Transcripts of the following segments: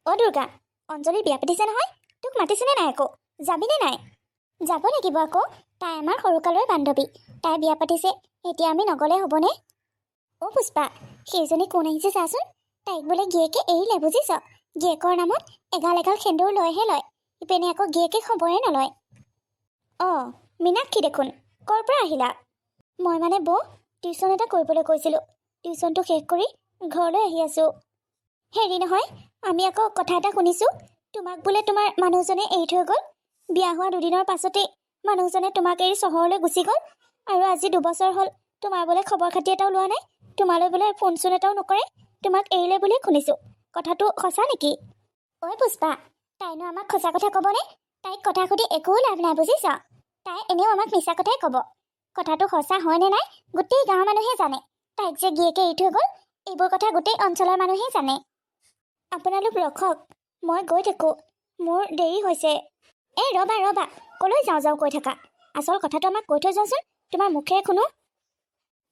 অ দুৰ্গা, অঞ্জলিৰ বিয়া পাতিছে নহয়, তোক মাতিছেনে নাই আকৌ? যাবিনে নাই? যাব লাগিব আকৌ, তাই আমাৰ সৰুকালৰ বান্ধৱী, তাই বিয়া পাতিছে, এতিয়া আমি নগ'লে হ'বনে? অ পুষ্পা, সেইজনী কোন আহিছে চাচোন, তাইক বোলে গিয়েকে এৰিলে বুজিছ। গিয়েকৰ নামত এগাল এগাল সেন্দুৰ লৈহে লয়, ইপিনে আকৌ গিয়েকে খবৰে নলয়। অঁ, মীনাক্ষী দেখোন, ক'ৰ পৰা আহিলা? মই মানে বৌ, টিউশ্যন এটা কৰিবলৈ কৈছিলোঁ, টিউশ্যনটো শেষ কৰি ঘৰলৈ আহি আছোঁ। হেৰি নহয়, আমি আকৌ কথা এটা শুনিছোঁ, তোমাক বোলে তোমাৰ মানুহজনে এৰি থৈ গ'ল। বিয়া হোৱা দুদিনৰ পাছতেই মানুহজনে তোমাক এৰি চহৰলৈ গুচি গ'ল, আৰু আজি 2 বছৰ হ'ল তোমাৰ বোলে খবৰ খাতি এটাও লোৱা নাই, তোমালৈ বোলে ফোন চোন এটাও নকৰে, তোমাক এৰিলে বুলিয়ে শুনিছোঁ। কথাটো সঁচা নেকি? ঐ পুষ্পা, তাইনো আমাক সঁচা কথা ক'বনে? তাইক কথা সুধি একো লাভ নাই বুজিছ, তাই এনেও আমাক মিছা কথাই ক'ব। কথাটো সঁচা হয়নে নাই গোটেই গাঁৱৰ মানুহে জানে, তাইক যে গিয়েকে এৰি থৈ গ'ল, এইবোৰ কথা গোটেই অঞ্চলৰ মানুহেই জানে। আপোনালোক ৰখক, মই গৈ থাকোঁ, মোৰ দেৰি হৈছে। এই ৰ'বা ৰ'বা, ক'লৈ যাওঁ যাওঁ কৈ থাকা, আচল কথাটো আমাক কৈ থৈ যোৱাচোন, তোমাৰ মুখেৰে শুনো।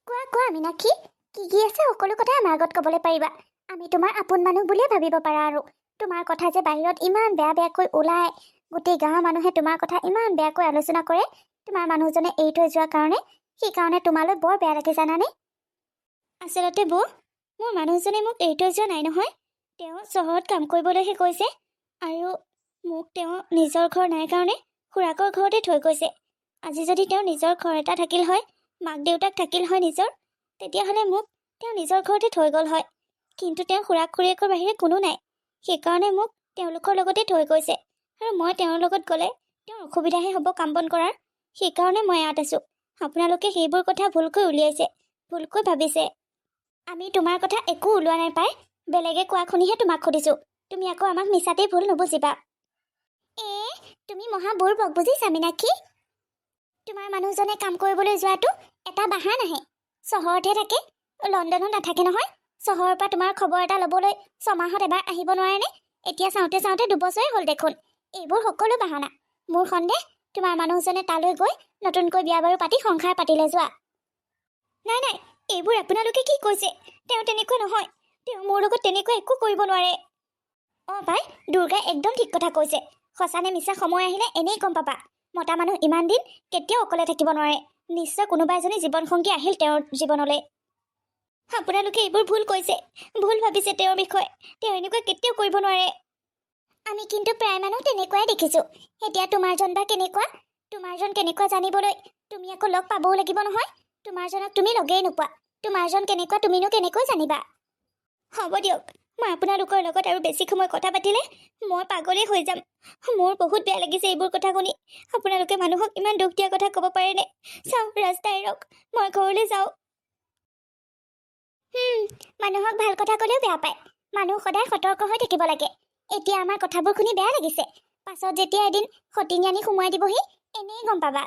কোৱা কোৱা মীনাক্ষী, কি আছে সকলো কথা আমাৰ আগত ক'বলৈ পাৰিবা, আমি তোমাৰ আপোন মানুহ বুলিয়ে ভাবিব পাৰা। আৰু তোমাৰ কথা যে বাহিৰত ইমান বেয়া বেয়াকৈ ওলায়, গোটেই গাঁৱৰ মানুহে তোমাৰ কথা ইমান বেয়াকৈ আলোচনা কৰে, তোমাৰ মানুহজনে এৰি থৈ যোৱাৰ কাৰণে, সেইকাৰণে তোমালৈ বৰ বেয়া লাগে জানানে? আচলতে বৌ, মোৰ মানুহজনে মোক এৰি থৈ যোৱা নাই নহয়, তেওঁ চহৰত কাম কৰিবলৈহে গৈছে, আৰু মোক তেওঁ নিজৰ ঘৰ নাই কাৰণে খুৰাকৰ ঘৰতে থৈ গৈছে। আজি যদি তেওঁ নিজৰ ঘৰ এটা থাকিল হয়, মাক দেউতাক থাকিল হয় নিজৰ, তেতিয়াহ'লে মোক তেওঁ নিজৰ ঘৰতে থৈ গ'ল হয়, কিন্তু তেওঁ খুৰাক খুৰীয়েকৰ বাহিৰে কোনো নাই, সেইকাৰণে মোক তেওঁলোকৰ লগতে থৈ গৈছে, আৰু মই তেওঁৰ লগত গ'লে তেওঁৰ অসুবিধাহে হ'ব কাম বন কৰাৰ, সেইকাৰণে মই ইয়াত আছোঁ। আপোনালোকে সেইবোৰ কথা ভুলকৈ উলিয়াইছে, ভুলকৈ ভাবিছে। আমি তোমাৰ কথা একো ওলোৱা নাই পাই, বেলেগে কোৱা শুনিহে তোমাক সুধিছোঁ, তুমি আকৌ আমাক মিছাতেই ভুল নুবুজিবা। তুমি মহা বুৰ্বক বুজিছা মীনাক্ষী, তোমাৰ মানুহজনে কাম কৰিবলৈ যোৱাটো এটা বাহানাহে, চহৰতহে থাকে, লণ্ডনত নাথাকে নহয়। চহৰৰ পৰা তোমাৰ খবৰ এটা ল'বলৈ 6 মাহত এবাৰ আহিব নোৱাৰেনে? এতিয়া চাওঁতে চাওঁতে 2 বছৰেই হ'ল দেখোন। এইবোৰ সকলো বাহানা, মোৰ সন্দেহ তোমাৰ মানুহজনে তালৈ গৈ নতুনকৈ বিয়া বাৰু পাতি সংসাৰ পাতিলে যোৱা। নাই নাই, এইবোৰ আপোনালোকে কি কৈছে? তেওঁ তেনেকুৱা নহয়, তেওঁ মোৰ লগত তেনেকুৱা একো কৰিব নোৱাৰে। অঁ পাই, দুৰ্গাই একদম ঠিক কথা কৈছে, সঁচা নে মিছা সময় আহিলে এনেই গম পাবা। মতা মানুহ ইমান দিন কেতিয়াও অকলে থাকিব নোৱাৰে, নিশ্চয় কোনোবা এজনী জীৱনসংগী আহিল তেওঁৰ জীৱনলৈ। আপোনালোকে এইবোৰ ভুল কৈছে, ভুল ভাবিছে তেওঁৰ বিষয়ে, তেওঁ এনেকুৱা কেতিয়াও কৰিব নোৱাৰে। আমি কিন্তু প্ৰায় মানুহ তেনেকুৱাই দেখিছোঁ। এতিয়া তোমাৰজন বা কেনেকুৱা, তোমাৰজন কেনেকুৱা জানিবলৈ তুমি আকৌ লগ পাবও লাগিব নহয়। তোমাৰজনক তুমি লগেই নোপোৱা, তোমাৰজন কেনেকুৱা তুমিনো কেনেকৈ জানিবা? হ'ব দিয়ক, মই আপোনালোকৰ লগত আৰু বেছি সময় কথা পাতিলে মই পাগলেই হৈ যাম। মোৰ বহুত বেয়া লাগিছে এইবোৰ কথা শুনি। আপোনালোকে মানুহক ইমান দুখ দিয়া কথা ক'ব পাৰেনে? চাওক ৰাস্তা এৰক, মই ঘৰলৈ যাওঁ। মানুহক ভাল কথা ক'লেও বেয়া পায়, মানুহ সদায় সতৰ্ক হৈ থাকিব লাগে। এতিয়া আমাৰ কথাবোৰ শুনি বেয়া লাগিছে, পাছত যেতিয়া এদিন সতিনী আনি সোমোৱাই দিবহি, এনেই গম পাবা।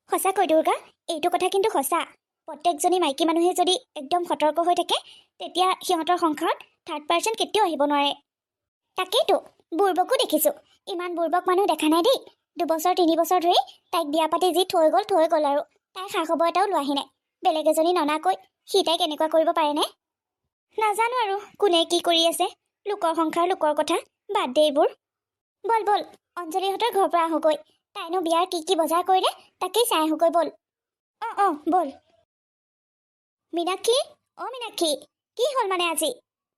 সঁচাকৈ দুৰ্গা, এইটো কথা কিন্তু সঁচা, প্ৰত্যেকজনী মাইকী মানুহে যদি একদম সতৰ্ক হৈ থাকে, তেতিয়া সিহঁতৰ সংসাৰত 3rd person কেতিয়াও আহিব নোৱাৰে। তাকেইতো, বুৰ্বকো দেখিছোঁ, ইমান বুৰ্বক মানুহ দেখা নাই দেই। 2 বছৰ 3 বছৰ ধৰি তাইক বিয়া পাতি যি থৈ গ'ল আৰু তাই খা খবৰ এটাও লোৱাহি নাই। বেলেগ এজনী ননাকৈ সি তাইক এনেকুৱা কৰিব পাৰেনে? নাজানো আৰু কোনে কি কৰি আছে, লোকৰ সংসাৰ লোকৰ কথা, বাদ দে এইবোৰ। বল বল, অঞ্জলিহঁতৰ ঘৰৰ পৰা আহোগৈ, তাইনো বিয়াৰ কি বজাৰ কৰিলে তাকেই চাই আহোগৈ বল। অঁ বল। মীনাক্ষী, অঁ মীনাক্ষী, কি হ'ল মানে আজি?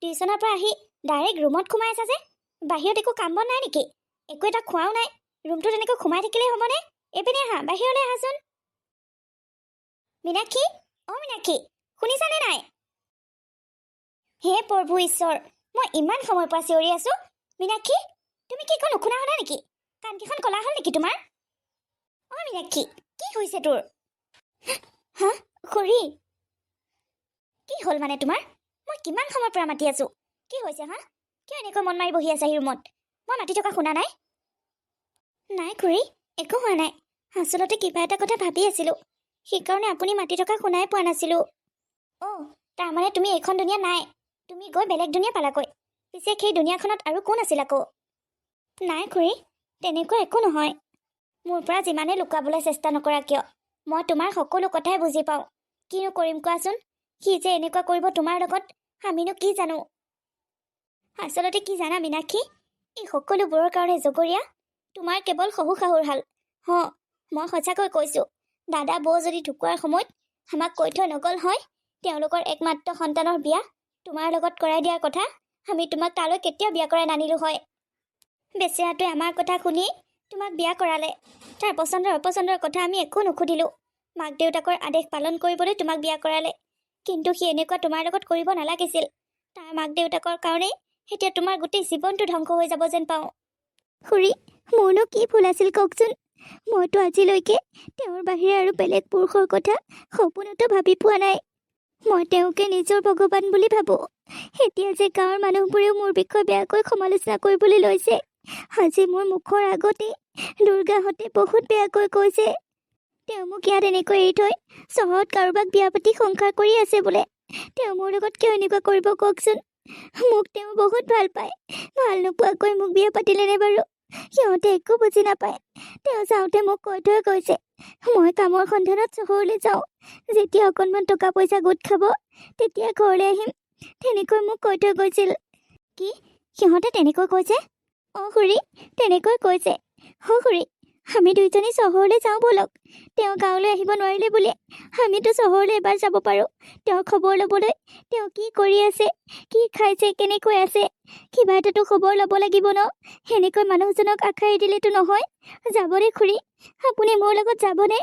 টিউশ্যনৰ পৰা আহি ডাইৰেক্ট ৰুমত সোমাই আছা যে, বাহিৰত একো কাম বন নাই নেকি? একো এটা খোৱাও নাই, ৰুমটোত এনেকৈ সোমাই থাকিলেই হ'বনে? এইপিনে আহা, বাহিৰলৈ আহাচোন। মীনাক্ষী, অঁ মীনাক্ষী, শুনিছানে নাই? হে প্ৰভু ঈশ্বৰ, মই ইমান সময়ৰ পৰা চিঞৰি আছোঁ। মীনাক্ষী, তুমি কি একো নুশুনা হ'লা নেকি? কাণকেইখন কলা হ'ল নেকি তোমাৰ? অঁ মীনাক্ষী, কি হৈছে তোৰ? হা খুৰী, কি হ'ল মানে তোমাৰ? মই কিমান সময়ৰ পৰা মাতি আছোঁ, কি হৈছে হা? কিয় এনেকৈ মন মাৰি বহি আছাহি ৰুমত? মই মাতি থকা শুনা নাই? নাই খুৰী, একো হোৱা নাই, আচলতে কিবা এটা কথা ভাবি আছিলোঁ, সেইকাৰণে আপুনি মাতি থকা শুনাই পোৱা নাছিলোঁ। অঁ, তাৰমানে তুমি এইখন দুনীয়া নাই, তুমি গৈ বেলেগ দুনীয়া পালাগৈ। পিছে সেই দুনীয়াখনত আৰু কোন আছিল আকৌ? নাই খুৰী, তেনেকুৱা একো নহয়। মোৰ পৰা যিমানে লুকুৱাবলৈ চেষ্টা নকৰা কিয়, মই তোমাৰ সকলো কথাই বুজি পাওঁ। কিনো কৰিম কোৱাচোন, সি যে এনেকুৱা কৰিব তোমাৰ লগত, আমিনো কি জানো? আচলতে কি জানা মীনাক্ষী, এই সকলোবোৰৰ কাৰণে জগৰীয়া তোমাৰ কেৱল শহু শাহুৰ হাল। মই সঁচাকৈ কৈছোঁ, দাদা বৌ যদি ঢুকোৱাৰ সময়ত আমাক কৈ থৈ নগ'ল হয় তেওঁলোকৰ একমাত্ৰ সন্তানৰ বিয়া তোমাৰ লগত কৰাই দিয়াৰ কথা, আমি তোমাক তালৈ কেতিয়াও বিয়া কৰাই নানিলোঁ হয়। বেচেৰাটোৱে আমাৰ কথা শুনি তোমাক বিয়া কৰালে। তাৰ পচন্দৰ অপচন্দৰ কথা আমি একো নুসুধিলোঁ। মাক দেউতাকৰ আদেশ পালন কৰিবলৈ তোমাক বিয়া কৰালে। কিন্তু সি এনেকুৱা তোমাৰ লগত কৰিব নালাগিছিল। তাৰ মাক দেউতাকৰ কাৰণেই এতিয়া তোমাৰ গোটেই জীৱনটো ধ্বংস হৈ যাব যেন পাওঁ। খুৰী, মোৰনো কি ভুল আছিল কওকচোন? মইতো আজিলৈকে তেওঁৰ বাহিৰে আৰু বেলেগ পুৰুষৰ কথা সপোনতো ভাবি পোৱা নাই। মই তেওঁকে নিজৰ ভগৱান বুলি ভাবোঁ। এতিয়া যে গাঁৱৰ মানুহবোৰেও মোৰ বিষয়ে বেয়াকৈ সমালোচনা কৰিবলৈ লৈছে। আজি মোৰ মুখৰ আগতেই দুৰ্গাহঁতে বহুত বেয়াকৈ কৈছে। তেওঁ মোক ইয়াত এনেকৈ এৰি থৈ চহৰত কাৰোবাক বিয়া পাতি সংসাৰ কৰি আছে বোলে। তেওঁ মোৰ লগত কিয় এনেকুৱা কৰিব কওকচোন? মোক তেওঁ বহুত ভাল পায়। ভাল নোপোৱাকৈ মোক বিয়া পাতিলেনে বাৰু? সিহঁতে একো বুজি নাপায়। তেওঁ যাওঁতে মোক কৈ থৈ গৈছে, মই কামৰ সন্ধানত চহৰলৈ যাওঁ। যেতিয়া অকণমান টকা পইচা গোট খাব তেতিয়া ঘৰলৈ আহিম, তেনেকৈ মোক কৈ থৈ গৈছিল। কি সিহঁতে তেনেকৈ কৈছে? খুৰী, তেনেকৈ কৈছে। খুৰী, আমি দুইজনী চহৰলৈ যাওঁ ব'লক। তেওঁ গাঁৱলৈ আহিব নোৱাৰিলে বুলি আমিতো চহৰলৈ এবাৰ যাব পাৰোঁ। তেওঁৰ খবৰ ল'বলৈ, তেওঁ কি কৰি আছে, কি খাইছে, কেনেকৈ আছে, কিবা এটাতো খবৰ ল'ব লাগিব ন। সেনেকৈ মানুহজনক আশাই দিলেতো নহয়। যাবনে খুৰী? আপুনি মোৰ লগত যাবনে?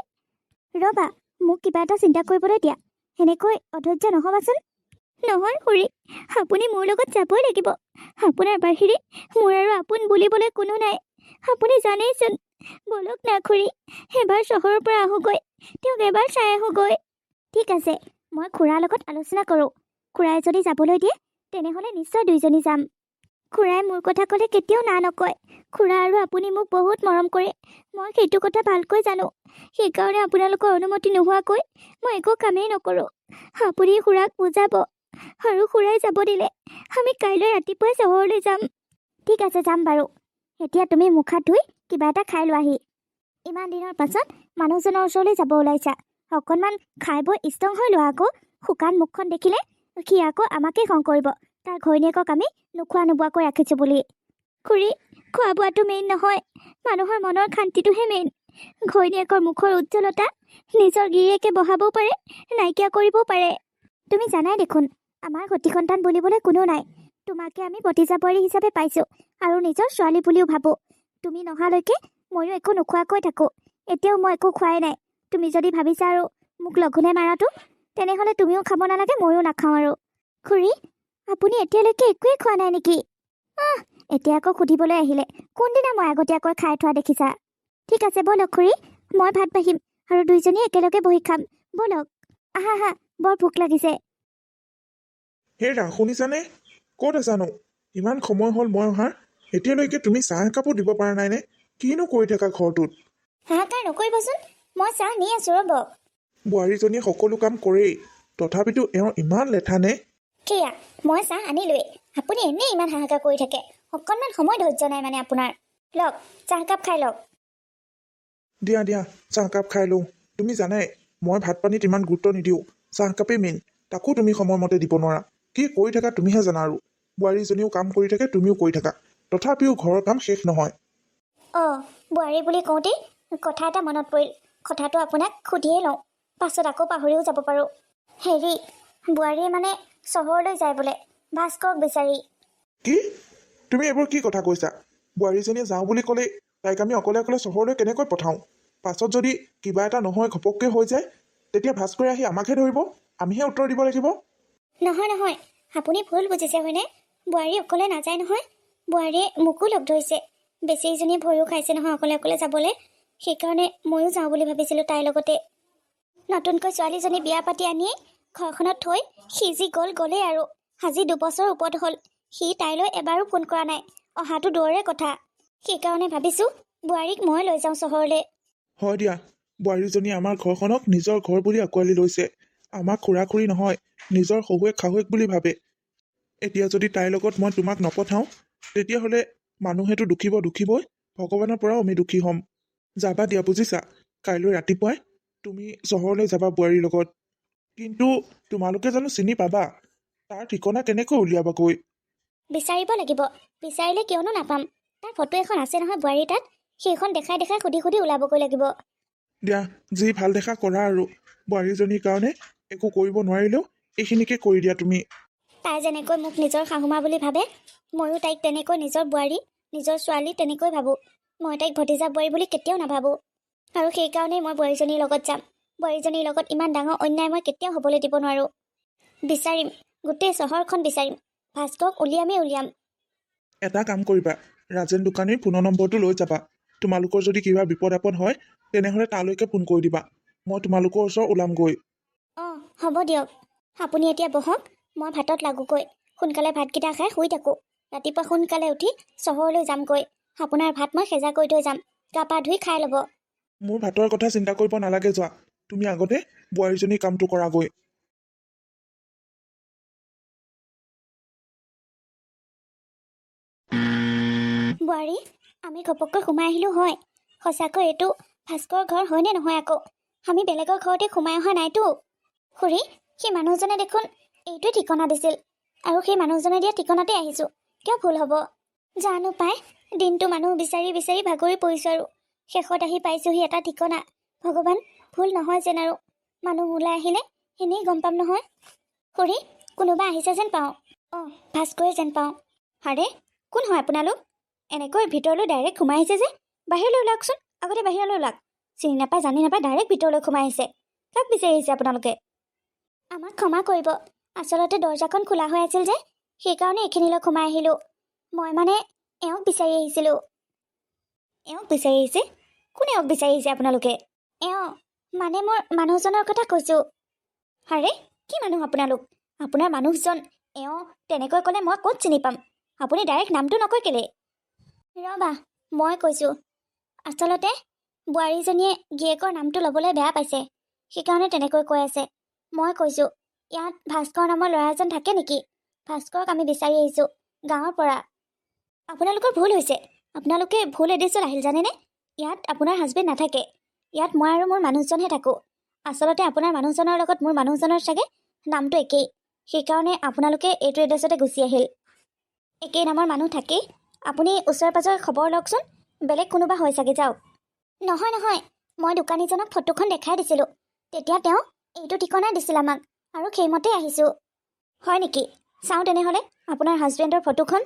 ৰ'বা, মোক কিবা এটা চিন্তা কৰিবলৈ দিয়া। সেনেকৈ অধৈৰ্য নহ'বাচোন। নহয় খুৰী, আপুনি মোৰ লগত যাবই লাগিব। আপোনাৰ বাহিৰে মোৰ আৰু আপোন বুলিবলৈ কোনো নাই। আপুনি জানেইচোন। বলক না খুৰী, এবাৰ চহৰৰ পৰা আহোঁগৈ, তেওঁক এবাৰ চাই আহোঁগৈ। ঠিক আছে, মই খুৰাৰ লগত আলোচনা কৰোঁ। খুৰাই যদি যাবলৈ দিয়ে তেনেহ'লে নিশ্চয় দুইজনী যাম। খুৰাই মোৰ কথা ক'লে কেতিয়াও না নকয়। খুৰা আৰু আপুনি মোক বহুত মৰম কৰে, মই সেইটো কথা ভালকৈ জানো। সেইকাৰণে আপোনালোকৰ অনুমতি নোহোৱাকৈ মই একো কামেই নকৰোঁ। আপুনি খুৰাক বুজাব, আৰু খুৰাই যাব দিলে আমি কাইলৈ ৰাতিপুৱাই চহৰলৈ যাম। ঠিক আছে, যাম বাৰু। এতিয়া তুমি মুখ হাত ধুই কিবা এটা খাই লোৱাহি। ইমান দিনৰ পাছত মানুহজনৰ ওচৰলৈ যাব ওলাইছা, অকণমান খাই বৈ ষ্ট্ৰং হৈ লোৱা আকৌ। শুকান মুখখন দেখিলে সি আকৌ আমাকেই খং কৰিব, তাৰ ঘৈণীয়েকক আমি নোখোৱা নোবোৱাকৈ ৰাখিছোঁ বুলি। খুৰী, খোৱা বোৱাটো মেইন নহয়, মানুহৰ মনৰ শান্তিটোহে মেইন। ঘৈণীয়েকৰ মুখৰ উজ্জ্বলতা নিজৰ গিৰিয়েকে বঢ়াবও পাৰে, নাইকিয়া কৰিবও পাৰে। তুমি জানাই দেখোন, আমাৰ সতি সন্তান বুলিবলৈ কোনো নাই। তোমাকে আমি ভতিজা বোৱাৰী হিচাপে পাইছোঁ আৰু নিজৰ ছোৱালী বুলিও ভাবোঁ। তুমি নহালৈকে ময়ো একো নোখোৱাকৈ থাকোঁ। এতিয়াও মই একো খোৱাই নাই। তুমি যদি ভাবিছা আৰু মোক লঘোণে মাৰাটো, তেনেহ'লে তুমিও খাব নালাগে, ময়ো নাখাওঁ আৰু। খুৰী, আপুনি এতিয়ালৈকে একোৱেই খোৱা নাই নেকি? এতিয়া আকৌ সুধিবলৈ আহিলে, কোনদিনা মই আগতীয়াকৈ খাই থোৱা দেখিছা? ঠিক আছে ব'লক খুৰী, মই ভাত বাঢ়িম আৰু দুইজনী একেলগে বহি খাম। ব'লক। আহা, বৰ ভোক লাগিছে। হেৰা, শুনিছানে? ক'ত আছানো? ইমান সময় হ'ল মই অহাৰ, এতিয়ালৈকে তুমি চাহ একাপো দিব পৰা নাইনে? কিনো কৰি থাকা ঘৰটোত? হাহাকাৰ নকৰিবচোন, মই চাহ নি আছোঁ ৰ'ব। বোৱাৰীজনীয়ে সকলো কাম কৰেই, তথাপিতো এওঁ ইমান লেঠানে? সেয়া, মই চাহ আনিলোৱেই। আপুনি এনেই ইমান হাহাকাৰ কৰি থাকে, অকণমান সময় ধৈৰ্য নাই মানে আপোনাৰ। লওক, চাহকাপ খাই লওক। দিয়া, চাহকাপ খাই লওঁ। তুমি জানাই মই ভাত পানীত ইমান গুৰুত্ব নিদিওঁ, চাহকাপেই মেইন, তাকো তুমি সময়মতে দিব নোৱাৰা। কি কৰি থাকা তুমিহে জানা আৰু। বোৱাৰীজনীও কাম কৰি থাকে, তুমিও কৰি থাকা, তথাপিও ঘৰৰ কাম শেষ নহয়। বোৱাৰী বুলি কওঁতেই কথা এটা মনত পৰিল। কথাটো আপোনাক সুধিয়ে লওঁ, পাছত আকৌ পাহৰিও যাব পাৰোঁ। হেৰি, বোৱাৰীয়ে মানে চহৰলৈ যায় বোলে, ভাস্কৰক বিচাৰি। কি? তুমি এইবোৰ কি কথা কৈছা? বোৱাৰীজনীয়ে যাওঁ বুলি ক'লেই তাইক আমি অকলে অকলে চহৰলৈ কেনেকৈ পঠাওঁ? পাছত যদি কিবা এটা নহয় ঘপককৈ হৈ যায়, তেতিয়া ভাস্কৰে আহি আমাকহে ধৰিব, আমিহে উত্তৰ দিব লাগিব। নহয়, আপুনি ভুল বুজিছে হয়নে? বোৱাৰী অকলে নাযায় নহয়, বোৱাৰীয়ে মোকো লগ ধৰিছে। বেচেৰীজনীয়ে ভয়ো খাইছে নহয় অকলে অকলে যাবলৈ, সেইকাৰণে ময়ো যাওঁ বুলি ভাবিছিলোঁ তাইৰ লগতে। নতুনকৈ ছোৱালীজনী বিয়া পাতি আনিয়েই ঘৰখনত থৈ সি যি গ'লেই আৰু। আজি 2 বছৰ ওপৰত হ'ল, সি তাইলৈ এবাৰো ফোন কৰা নাই, অহাটো দূৰৰে কথা। সেইকাৰণে ভাবিছোঁ বোৱাৰীক মই লৈ যাওঁ চহৰলৈ। হয় দিয়া, বোৱাৰীজনীয়ে আমাৰ ঘৰখনক নিজৰ ঘৰ বুলি আঁকোৱালি লৈছে। আমাক খুৰা খুৰী নহয়, নিজৰ শহুৱেক শাহুৱেক বুলি ভাবে। এতিয়া যদি তাইৰ লগত মই তোমাক নপঠাওঁ, তেতিয়াহ'লে মানুহেতো দুখিবই, ভগৱানৰ পৰাও আমি দুখী হ'ম। যাবা দিয়া বুজিছা, কাইলৈ ৰাতিপুৱাই তুমি চহৰলৈ যাবা বোৱাৰীৰ লগত। কিন্তু তোমালোকে জানো চিনি পাবা? তাৰ ঠিকনা কেনেকৈ উলিয়াবাগৈ? বিচাৰিব লাগিব। বিচাৰিলে কিয়নো নাপাম। তাৰ ফটো এখন আছে নহয় বোৱাৰীৰ তাত, সেইখন দেখাই দেখাই সুধি সুধি ওলাবগৈ লাগিব। দিয়া, যি ভাল দেখা কৰা আৰু বোৱাৰীজনীৰ কাৰণে একো কৰিব নোৱাৰিলেও এইখিনিকে কৰি দিয়া তুমি। তাই যেনেকৈ মোক নিজৰ শাহুমা বুলি ভাবে, ময়ো তাইক তেনেকৈ নিজৰ বোৱাৰী, নিজৰ ছোৱালী তেনেকৈ ভাবোঁ। মই তাইক ভতিজা বোৱাৰী বুলি কেতিয়াও নাভাবোঁ। আৰু সেইকাৰণেই মই বোৱাৰীজনীৰ লগত যাম। বোৱাৰীজনীৰ লগত ইমান ডাঙৰ অন্যায় মই কেতিয়াও হ'বলৈ দিব নোৱাৰোঁ। বিচাৰিম, গোটেই চহৰখন বিচাৰিম। ভাস্কৰক উলিয়াম। এটা কাম কৰিবা, ৰাজেন দোকানীৰ ফোনৰ নম্বৰটো লৈ যাবা। তোমালোকৰ যদি কিবা বিপদ আপদ হয় তেনেহ'লে তালৈকে ফোন কৰি দিবা। মই তোমালোকৰ ওচৰ ওলামগৈ। অঁ হ'ব দিয়ক, আপুনি এতিয়া বহক, মই ভাতত লাগোগৈ। সোনকালে ভাতকেইটা খাই শুই থাকোঁ। ৰাতিপুৱা সোনকালে উঠি চহৰলৈ যামগৈ। আপোনাৰ ভাত মই সেজা কৰি থৈ যাম, গা পা ধুই খাই ল'ব। মোৰ ভাতৰ কথা চিন্তা কৰিব নালাগে, যোৱা। তুমি আগতে বোৱাৰীজনীৰ কামটো কৰাগৈ। বোৱাৰী, আমি ঘপককৈ সোমাই আহিলোঁ হয়। সঁচাকৈ এইটো ভাস্কৰৰ ঘৰ হয়নে নহয় আকৌ? আমি বেলেগৰ ঘৰতে সোমাই অহা নাইতো। খুৰী, সেই মানুহজনে দেখোন এইটোৱে ঠিকনা দিছিল, আৰু সেই মানুহজনে দিয়া ঠিকনাতে আহিছোঁ। কিয় ভুল হ'ব? জানো পাই, দিনটো মানুহ বিচাৰি বিচাৰি ভাগৰি পৰিছোঁ আৰু শেষত আহি পাইছোঁহি এটা ঠিকনা। ভগৱান, ভুল নহয় যেন আৰু। মানুহ ওলাই আহিলে এনেই গম পাম নহয়। খুৰী, কোনোবা আহিছে যেন পাওঁ। অঁ, ভাস্কৰে যেন পাওঁ। আৰে, কোন হয় আপোনালোক? এনেকৈ ভিতৰলৈ ডাইৰেক্ট সোমাই আহিছে যে? বাহিৰলৈ ওলাওকচোন, আগতে বাহিৰলৈ ওলাওক। চিনি নাপায় জানি নাপায় ডাইৰেক্ট ভিতৰলৈ সোমাই আহিছে। কাক বিচাৰি আহিছে আপোনালোকে? আমাক ক্ষমা কৰিব, আচলতে দৰ্জাখন খোলা হৈ আছিল যে, সেইকাৰণে এইখিনিলৈ সোমাই আহিলোঁ। মই মানে এওঁক বিচাৰি আহিছিলোঁ। এওঁক বিচাৰি আহিছে? কোনে এওঁক বিচাৰি আহিছে আপোনালোকে? এওঁ মানে মোৰ মানুহজনৰ কথা কৈছোঁ। আৰে, কি মানুহ আপোনালোক? আপোনাৰ মানুহজন এওঁ তেনেকৈ ক'লে মই ক'ত চিনি পাম? আপুনি ডাইৰেক্ট নামটো নকয় কেলে? ৰ'বা, মই কৈছোঁ। আচলতে বোৱাৰীজনীয়ে গিৰিয়েকৰ নামটো ল'বলৈ বেয়া পাইছে, সেইকাৰণে তেনেকৈ কৈ আছে। মই কৈছোঁ, ইয়াত ভাস্কৰ নামৰ ল'ৰা এজন থাকে নেকি? ভাস্কৰক আমি বিচাৰি আহিছোঁ গাঁৱৰ পৰা। আপোনালোকৰ ভুল হৈছে, আপোনালোকে ভুল এড্ৰেছত আহিল জানেনে? ইয়াত আপোনাৰ হাজবেণ্ড নাথাকে। ইয়াত মই আৰু মোৰ মানুহজনহে থাকোঁ। আচলতে আপোনাৰ মানুহজনৰ লগত মোৰ মানুহজনৰ চাগে নামটো একেই, সেইকাৰণে আপোনালোকে এইটো এড্ৰেছতে গুচি আহিল। একেই নামৰ মানুহ থাকেই। আপুনি ওচৰে পাঁজৰে খবৰ লওকচোন, বেলেগ কোনোবা হয় চাগে, যাওক। নহয় নহয়, মই দোকানীজনক ফটোখন দেখাই দিছিলোঁ, তেতিয়া তেওঁ এইটো ঠিকনা দিছিল আমাক, আৰু সেইমতে আহিছোঁ। হয় নেকি? চাওঁ তেনেহ'লে আপোনাৰ হাজবেণ্ডৰ ফটোখন।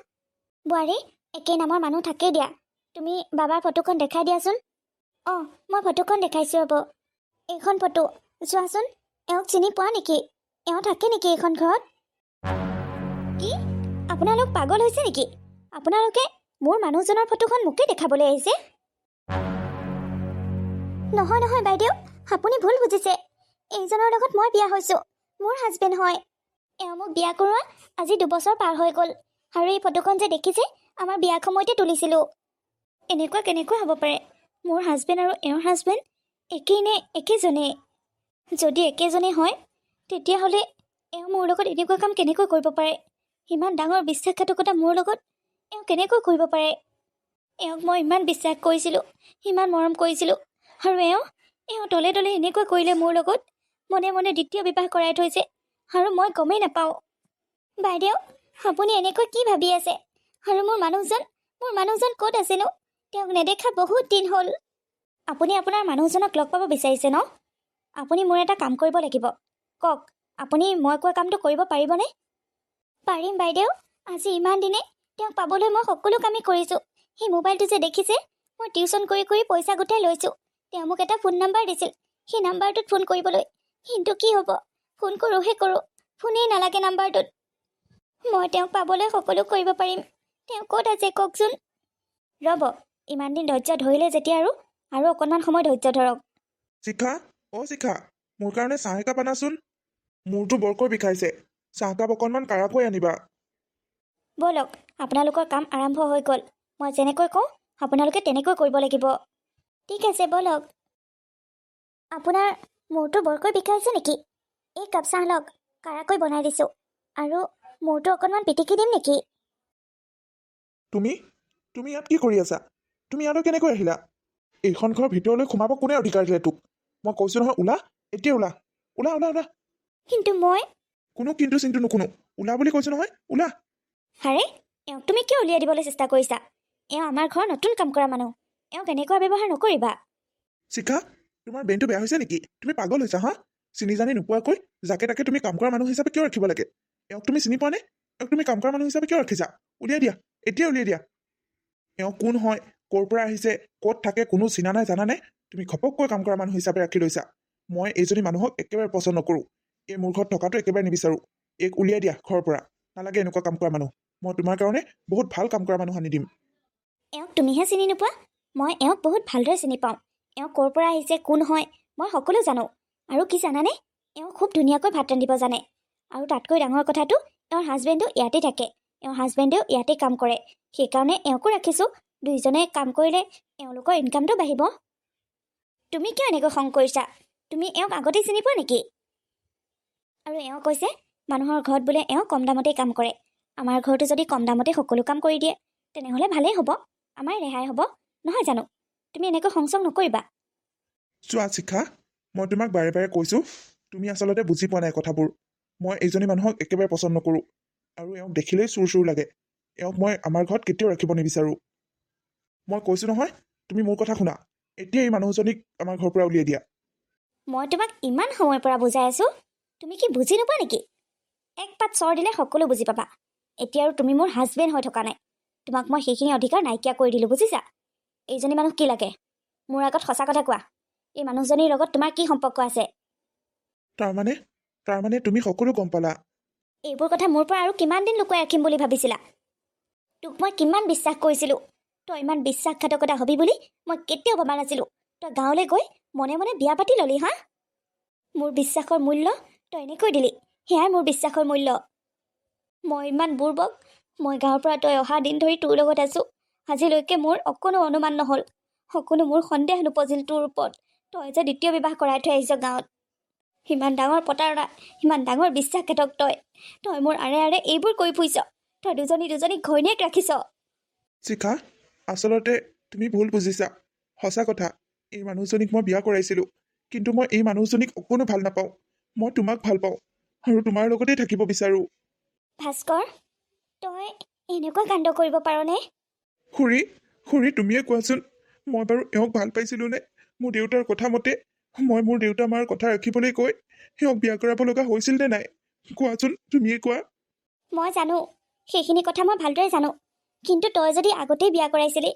বোৱাৰী, একেই নামৰ মানুহ থাকেই দিয়া। তুমি বাবাৰ ফটোখন দেখাই দিয়াচোন। অঁ, মই ফটোখন দেখাইছোঁ ৰ'ব। এইখন ফটো চোৱাচোন, এওঁক চিনি পোৱা নেকি? এওঁ থাকে নেকি এইখন ঘৰত? কি? আপোনালোক পাগল হৈছে নেকি? আপোনালোকে মোৰ মানুহজনৰ ফটোখন মোকে দেখাবলৈ আহিছে? নহয় নহয় বাইদেউ, আপুনি ভুল বুজিছে। এইজনৰ লগত মই বিয়া হৈছোঁ, মোৰ হাজবেণ্ড হয়। এওঁ মোক বিয়া কৰোৱা আজি 2 বছৰ পাৰ হৈ গ'ল, আৰু এই ফটোখন যে দেখিছে, আমাৰ বিয়াৰ সময়তে তুলিছিলোঁ। এনেকুৱা কেনেকৈ হ'ব পাৰে? মোৰ হাজবেণ্ড আৰু এওঁৰ হাজবেণ্ড একেই নে একেজনেই? যদি একেজনেই হয়, তেতিয়াহ'লে এওঁ মোৰ লগত এনেকুৱা কাম কেনেকৈ কৰিব পাৰে? ইমান ডাঙৰ বিশ্বাসঘাতকতা মোৰ লগত এওঁ কেনেকৈ কৰিব পাৰে? এওঁক মই ইমান বিশ্বাস কৰিছিলোঁ, ইমান মৰম কৰিছিলোঁ, আৰু এওঁ তলে তলে এনেকুৱা কৰিলে মোৰ লগত। মনে মনে দ্বিতীয় বিবাহ কৰাই থৈছে, আৰু মই গমেই নাপাওঁ। বাইদেউ, আপুনি এনেকৈ কি ভাবি আছে? আৰু মোৰ মানুহজন ক'ত আছেনো? তেওঁক নেদেখা বহুত দিন হ'ল। আপুনি আপোনাৰ মানুহজনক লগ পাব বিচাৰিছে ন? আপুনি মোৰ এটা কাম কৰিব লাগিব। কওক, আপুনি মই কোৱা কামটো কৰিব পাৰিবনে? পাৰিম বাইদেউ। আজি ইমান দিনে তেওঁক পাবলৈ মই সকলো কামেই কৰিছোঁ। সেই মোবাইলটো যে দেখিছে, মই টিউশ্যন কৰি কৰি পইচা গোটাই লৈছোঁ। তেওঁ মোক এটা ফোন নম্বৰ দিছিল, সেই নাম্বাৰটোত ফোন কৰিবলৈ। কিন্তু কি হ'ব, ফোন কৰোঁহে কৰোঁ, ফোনেই নালাগে নাম্বাৰটোত। মই তেওঁক পাবলৈ সকলো কৰিব পাৰিম। তেওঁ ক'ত আছে কওকচোন? ৰ'ব, ইমান দিন ধৈৰ্য ধৰিলে যেতিয়া আৰু অকণমান সময় ধৈৰ্য ধৰক। শিখা, অ' শিখা, মোৰ কাৰণে চাহ একাপ আনাচোন। মূৰটো বৰকৈ বিষাইছে, চাহকাপ অকণমান কাৰাকৈ আনিবা। ব'লক, আপোনালোকৰ কাম আৰম্ভ হৈ গ'ল। মই যেনেকৈ কওঁ আপোনালোকে তেনেকৈ কৰিব লাগিব। ঠিক আছে ব'লক। আপোনাৰ মূৰটো বৰকৈ বিষাইছে নেকি? এই কাপ চাহ লওক, কাৰাকৈ বনাই দিছোঁ। আৰু মূৰটো অকণমান পিটিকি দিম নেকি? তুমি ইয়াত কি কৰি আছা? তুমি ইয়ালৈ কেনেকৈ আহিলা? এইখন ঘৰৰ ভিতৰলৈ সোমাব কোনে অধিকাৰ দিলে তোক? মই কৈছোঁ নহয়, ওলা, এতিয়া ওলা, ওলা ওলা ওলা। কিন্তু মই কোনো কিন্তু চিন্তু নুশুনো, ওলা বুলি কৈছোঁ নহয়, ওলা। আৰে, এওঁক তুমি কিয় উলিয়াই দিবলৈ চেষ্টা কৰিছা? এওঁ আমাৰ ঘৰৰ নতুন কাম কৰা মানুহ। এওঁক এনেকুৱা ব্যৱহাৰ নকৰিবা। শিখা, তোমাৰ ব্ৰেইনটো বেয়া হৈছে নেকি? তুমি পাগল হৈছা হা? চিনি জানি নোপোৱাকৈ যাকে তাকে তুমি কাম কৰা মানুহ হিচাপে কিয় ৰাখিব লাগে? এওঁক তুমি চিনি পোৱা নে? এওঁক তুমি কাম কৰা মানুহ হিচাপে কিয় ৰাখিছা? উলিয়াই দিয়া, এতিয়া উলিয়াই দিয়া। এওঁ কোন হয়, ক'ৰ পৰা আহিছে, ক'ত থাকে, কোনো চিনা নাই জানানে? তুমি ঘপককৈ কাম কৰা মানুহ হিচাপে ৰাখি লৈছা। মই এইজনী মানুহক একেবাৰে পচন্দ নকৰোঁ। এই মোৰ ঘৰত থকাটো একেবাৰে নিবিচাৰোঁ। এইক উলিয়াই দিয়া ঘৰৰ পৰা। নালাগে এনেকুৱা কাম কৰা মানুহ। মই তোমাৰ কাৰণে বহুত ভাল কাম কৰা মানুহ আনি দিম। এওঁক তুমিহে চিনি নোপোৱা? মই এওঁক বহুত ভালদৰে চিনি পাওঁ। এওঁ ক'ৰ পৰা আহিছে, কোন হয়, মই সকলো জানো। আৰু কি জানানে? এওঁ খুব ধুনীয়াকৈ ভাত ৰান্ধিব জানে। আৰু তাতকৈ ডাঙৰ কথাটো, এওঁৰ হাজবেণ্ডো ইয়াতে থাকে। এওঁৰ হাজবেণ্ডেও ইয়াতে কাম কৰে। সেইকাৰণে এওঁকো ৰাখিছোঁ। দুইজনে কাম কৰিলে এওঁলোকৰ ইনকামটো বাঢ়িব। তুমি কিয় এনেকৈ খং কৰিছা? তুমি এওঁক আগতেই চিনি পোৱা নেকি? আৰু এওঁ কৈছে মানুহৰ ঘৰত বোলে এওঁ কম দামতেই কাম কৰে। আমাৰ ঘৰতো যদি কম দামতে সকলো কাম কৰি দিয়ে তেনেহ'লে ভালেই হ'ব। আমাৰ ৰেহাই হ'ব, নহয় জানো? তুমি এনেকৈ সংচং নকৰিবা। চোৱা শিখা, মই তোমাক বাৰে বাৰে কৈছোঁ, তুমি আচলতে বুজি পোৱা নাই কথাবোৰ। মই এইজনী মানুহক একেবাৰে পচন্দ নকৰোঁ। আৰু এওঁক দেখিলেই চুৰ চুৰ লাগে। এওঁক মই আমাৰ ঘৰত কেতিয়াও ৰাখিব নিবিচাৰোঁ। মই কৈছোঁ নহয়, তুমি মোৰ কথা শুনা। এতিয়া এই মানুহজনীক আমাৰ ঘৰৰ পৰা উলিয়াই দিয়া। মই তোমাক ইমান সময়ৰ পৰা বুজাই আছোঁ, তুমি কি বুজি নোপোৱা নেকি? এক পাত চৰ দিলে সকলো বুজি পাবা। এতিয়া আৰু তুমি মোৰ হাজবেণ্ড হৈ থকা নাই। তোমাক মই সেইখিনি অধিকাৰ নাইকিয়া কৰি দিলোঁ, বুজিছা? এইজনী মানুহ কি লাগে? মোৰ আগত সঁচা কথা কোৱা। এই মানুহজনীৰ লগত তোমাৰ কি সম্পৰ্ক আছে? তাৰমানে তাৰমানে তুমি সকলো গম পালা। এইবোৰ কথা মোৰ পৰা আৰু কিমান দিন লুকুৱাই ৰাখিম বুলি ভাবিছিলা? তোক মই কিমান বিশ্বাস কৰিছিলোঁ। তই ইমান বিশ্বাসঘাতকতা হবি বুলি মই কেতিয়াও ভবা নাছিলোঁ। তই গাঁৱলৈ গৈ মনে মনে বিয়া পাতি ললি, হা? মোৰ বিশ্বাসৰ মূল্য তই এনেকৈ দিলি। সেয়াই মোৰ বিশ্বাসৰ মূল্য। মই ইমান বুৰ্বক। মই গাঁৱৰ পৰা তই অহা দিন ধৰি তোৰ লগত আছোঁ। আজিলৈকে মোৰ অকণো অনুমান নহ'ল, অকণো মোৰ সন্দেহ নপজিল তোৰ ওপৰত। তই যে দ্বিতীয় বিবাহ কৰাই থৈ আহিছ গাঁৱত। সিমান ডাঙৰ প্ৰতাৰণা, সিমান ডাঙৰ বিশ্বাসঘাতক তই। তই মোৰ আৰে আৰে এইবোৰ কৰি ফুৰিছ। তই দুজনী ঘৈণীয়েক ৰাখিছ। শিখা, আচলতে তুমি ভুল বুজিছা। সঁচা কথা, এই মানুহজনীক মই বিয়া কৰাইছিলোঁ। কিন্তু মই এই মানুহজনীক অকণো ভাল নাপাওঁ। মই তোমাক ভাল পাওঁ আৰু তোমাৰ লগতেই থাকিব বিচাৰোঁ। ভাস্কৰ, তই এনেকুৱা কাণ্ড কৰিব পাৰনে? খুৰী, খুৰী তুমিয়ে কোৱাচোন, মই বাৰু এওঁক ভাল পাইছিলোঁনে? মোৰ দেউতাৰ কথা মতে মই মোৰ দেউতা মাৰ কথা ৰাখিবলৈ কৈ এওঁক বিয়া কৰাব লগা হৈছিল নে নাই? কোৱাচোন, তুমিয়ে কোৱা। মই জানো, সেইখিনি কথা মই ভালদৰে জানো। কিন্তু তই যদি আগতেই বিয়া কৰাইছিলি,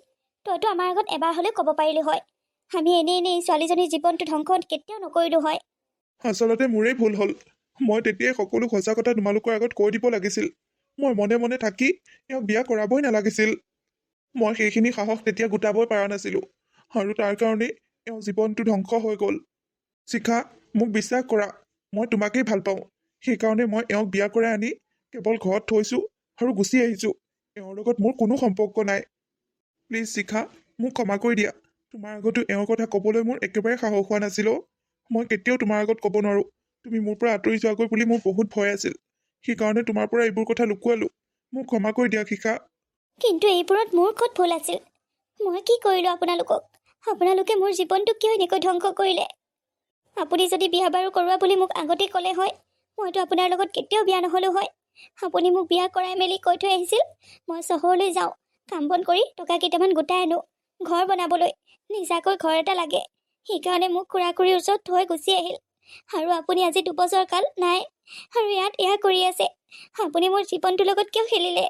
তইতো আমাৰ আগত এবাৰ হ'লেও ক'ব পাৰিলি হয়। আমি এনেই ছোৱালীজনীৰ জীৱনটো ধ্বংস কেতিয়াও নকৰিলোঁ হয়। আচলতে মোৰেই ভুল হ'ল। মই তেতিয়াই সকলো সঁচা কথা তোমালোকৰ আগত কৈ দিব লাগিছিল। মই মনে মনে থাকি এওঁক বিয়া কৰাবই নালাগিছিল। মই সেইখিনি সাহস তেতিয়া গোটাবই পৰা নাছিলোঁ। আৰু তাৰ কাৰণেই এওঁ জীৱনটো ধ্বংস হৈ গ'ল। শিখা, মোক বিশ্বাস কৰা, মই তোমাকেই ভাল পাওঁ। সেইকাৰণে মই এওঁক বিয়া কৰাই আনি কেৱল ঘৰত থৈছোঁ আৰু গুচি আহিছোঁ। এওঁৰ লগত মোৰ কোনো সম্পৰ্ক নাই। প্লিজ শিখা, মোক ক্ষমা কৰি দিয়া। তোমাৰ আগতো এওঁৰ কথা ক'বলৈ মোৰ একেবাৰে সাহস হোৱা নাছিল অ'। মই কেতিয়াও তোমাৰ আগত ক'ব নোৱাৰোঁ। তুমি মোৰ পৰা আঁতৰি যোৱাগৈ বুলি মোৰ বহুত ভয় আছিল। সেইকাৰণে তোমাৰ পৰা এইবোৰ কথা লুকুৱালোঁ। মোক ক্ষমা কৰি দিয়া শিখা। কিন্তু এইবোৰত মোৰ ক'ত ভুল আছিল? মই কি কৰিলোঁ আপোনালোকক? আপোনালোকে মোৰ জীৱনটো কিয় এনেকৈ ধ্বংস কৰিলে? আপুনি যদি বিয়া বাৰু কৰোৱা বুলি মোক আগতেই ক'লে হয়, মইতো আপোনাৰ লগত কেতিয়াও বিয়া নহ'লোঁ হয়। আপুনি মোক বিয়া কৰাই মেলি কৈ থৈ আহিছিল মই চহৰলৈ যাওঁ, কাম বন কৰি টকা কেইটামান গোটাই আনো, ঘৰ বনাবলৈ নিজাকৈ ঘৰ এটা লাগে। সেইকাৰণে মোক খুৰা খুৰীৰ ওচৰত থৈ গুচি আহিল। আৰু আপুনি আজি 2 বছৰ কাল নাই আৰু ইয়াত এয়া কৰি আছে। আপুনি মোৰ জীৱনটোৰ লগত কিয় খেলিলে?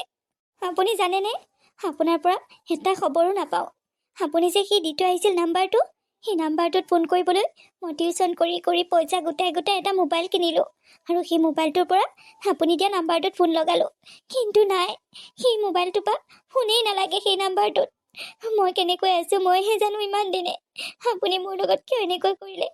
আপুনি জানেনে, আপোনাৰ পৰা এটা খবৰো নাপাওঁ। আপুনি যে সি দি থৈ আহিছিল নাম্বাৰটো, সেই নাম্বাৰটোত ফোন কৰিবলৈ মই টিউশ্যন কৰি কৰি পইচা গোটাই এটা মোবাইল কিনিলোঁ। আৰু সেই মোবাইলটোৰ পৰা আপুনি দিয়া নাম্বাৰটোত ফোন লগালোঁ। কিন্তু নাই, সেই মোবাইলটোৰ পৰা ফোনেই নালাগে সেই নাম্বাৰটোত। মই কেনেকৈ আছোঁ মইহে জানো ইমান দিনে। আপুনি মোৰ লগত কিয় এনেকৈ কৰিলে?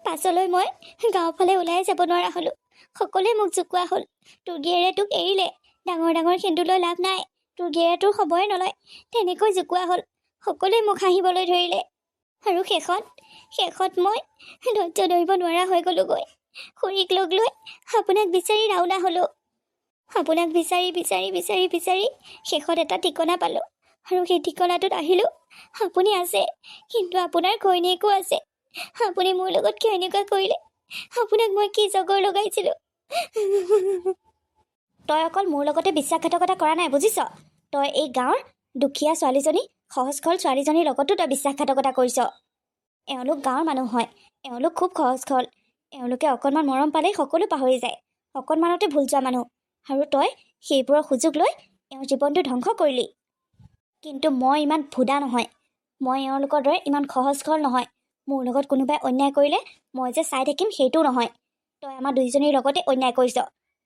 পাছলৈ মই গাঁৱৰ ফালে ওলাই যাব নোৱাৰা হ'লোঁ। সকলোৱে মোক জোকোৱা হ'ল। তোৰ গিয়েৰে তোক এৰিলে, ডাঙৰ সেন্দুৰ লৈ লাভ নাই, তোৰ গিয়েৰে তোৰ খবৰে নলয়, তেনেকৈ জোকোৱা হ'ল। সকলোৱে মোক হাঁহিবলৈ ধৰিলে। আৰু শেষত মই ধৈৰ্য ধৰিব নোৱাৰা হৈ গ'লোগৈ। খুৰীক লগ লৈ আপোনাক বিচাৰি ৰাওনা হ'লোঁ। আপোনাক বিচাৰি শেষত এটা ঠিকনা পালোঁ। আৰু সেই ঠিকনাটোত আহিলোঁ। আপুনি আছে, কিন্তু আপোনাৰ ঘৈণীয়েকো আছে। আপুনি মোৰ লগত কিয় এনেকুৱা কৰিলে? আপোনাক মই কি জগৰ লগাইছিলোঁ? তই অকল মোৰ লগতে বিশ্বাসঘাতকতা কৰা নাই বুজিছ। তই এই গাঁৱৰ দুখীয়া ছোৱালীজনী, সহজ সৰল ছোৱালীজনীৰ লগতো তই বিশ্বাসঘাতকতা কৰিছ। এওঁলোক গাঁৱৰ মানুহ হয়, এওঁলোক খুব সহজ সৰল। এওঁলোকে অকণমান মৰম পালেই সকলো পাহৰি যায়, অকণমানতে ভুল যোৱা মানুহ। আৰু তই সেইবোৰৰ সুযোগ লৈ এওঁৰ জীৱনটো ধ্বংস কৰিলি। কিন্তু মই ইমান ভুদা নহয়, মই এওঁলোকৰ দৰে ইমান সহজ সৰল নহয়। মোৰ লগত কোনোবাই অন্যায় কৰিলে মই যে চাই থাকিম সেইটোও নহয়। তই আমাৰ দুইজনীৰ লগতে অন্যায় কৰিছ,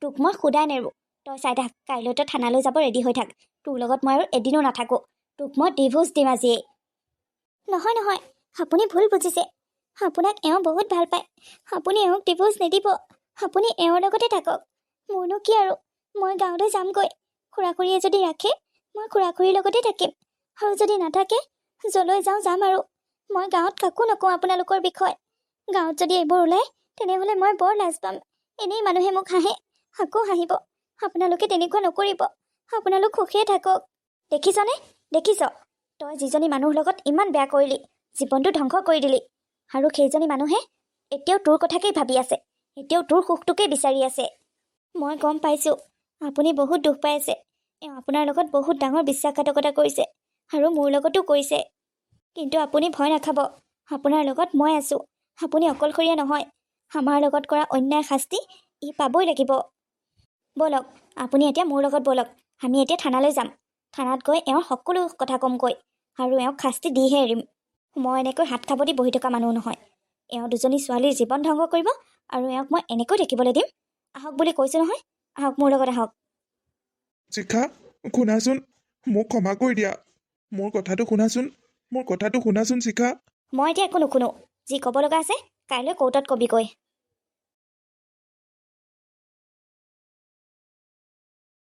তোক মই সোধাই নেৰোঁ। তই চাই থাক, কাইলৈ তই থানালৈ যাব ৰেডি হৈ থাক। তোৰ লগত মই আৰু এদিনো নাথাকোঁ, তোক মই ডিভোৰ্চ দিম আজিয়েই। নহয় নহয়, আপুনি ভুল বুজিছে। আপোনাক এওঁ বহুত ভাল পায়, আপুনি এওঁক ডিভোৰ্চ নিদিব। আপুনি এওঁৰ লগতে থাকক, মোৰনো কি আৰু। মই গাঁৱলৈ যামগৈ, খুৰা-খুৰীয়ে যদি ৰাখে মই খুৰা-খুৰীৰ লগতে থাকিম, আৰু যদি নাথাকে যলৈ যাওঁ যাম আৰু। মই গাঁৱত কাকো নকওঁ আপোনালোকৰ বিষয়ে। গাঁৱত যদি এইবোৰ ওলায় তেনেহ'লে মই বৰ লাজ পাম। এনেই মানুহে মোক হাঁহে, আকৌ হাঁহিব। আপোনালোকে তেনেকুৱা নকৰিব, আপোনালোক সুখেই থাকক। দেখিছনে, দেখিছ, তই যিজনী মানুহৰ লগত ইমান বেয়া কৰিলি, জীৱনটো ধ্বংস কৰি দিলি। আৰু সেইজনী মানুহে এতিয়াও তোৰ কথাকেই ভাবি আছে, এতিয়াও তোৰ সুখটোকেই বিচাৰি আছে। মই গম পাইছোঁ আপুনি বহুত দুখ পাই আছে। এওঁ আপোনাৰ লগত বহুত ডাঙৰ বিশ্বাসঘাতকতা কৰিছে, আৰু মোৰ লগতো কৰিছে। কিন্তু আপুনি ভয় নাখাব, আপোনাৰ লগত মই আছোঁ। আপুনি অকলশৰীয়া নহয়, আমাৰ লগত কৰা অন্যায় শাস্তি ই পাবই লাগিব। ব'লক, আপুনি এতিয়া মোৰ লগত ব'লক, আমি এতিয়া থানালৈ যাম। থানাত গৈ এওঁৰ সকলো কথা ক'মগৈ, আৰু এওঁক শাস্তি দিহে এৰিম। মই এনেকৈ হাত সাৱটি বহি থকা মানুহ নহয়। এওঁ দুজনী ছোৱালীৰ জীৱন ধ্বংস কৰিব, আৰু এওঁক মই এনেকৈ দেখিবলৈ দিম। আহক বুলি কৈছোঁ নহয়, আহক মোৰ লগত আহক। শিখা, শুনাচোন, মোক ক্ষমা কৰি দিয়া। মোৰ কথাটো শুনাচোন, মোৰ কথাটো শুনাচোন শিখা। মই এতিয়া একো নুশুনো, যি ক'ব লগা আছে কাইলৈ কোৰ্টত কবিগৈ।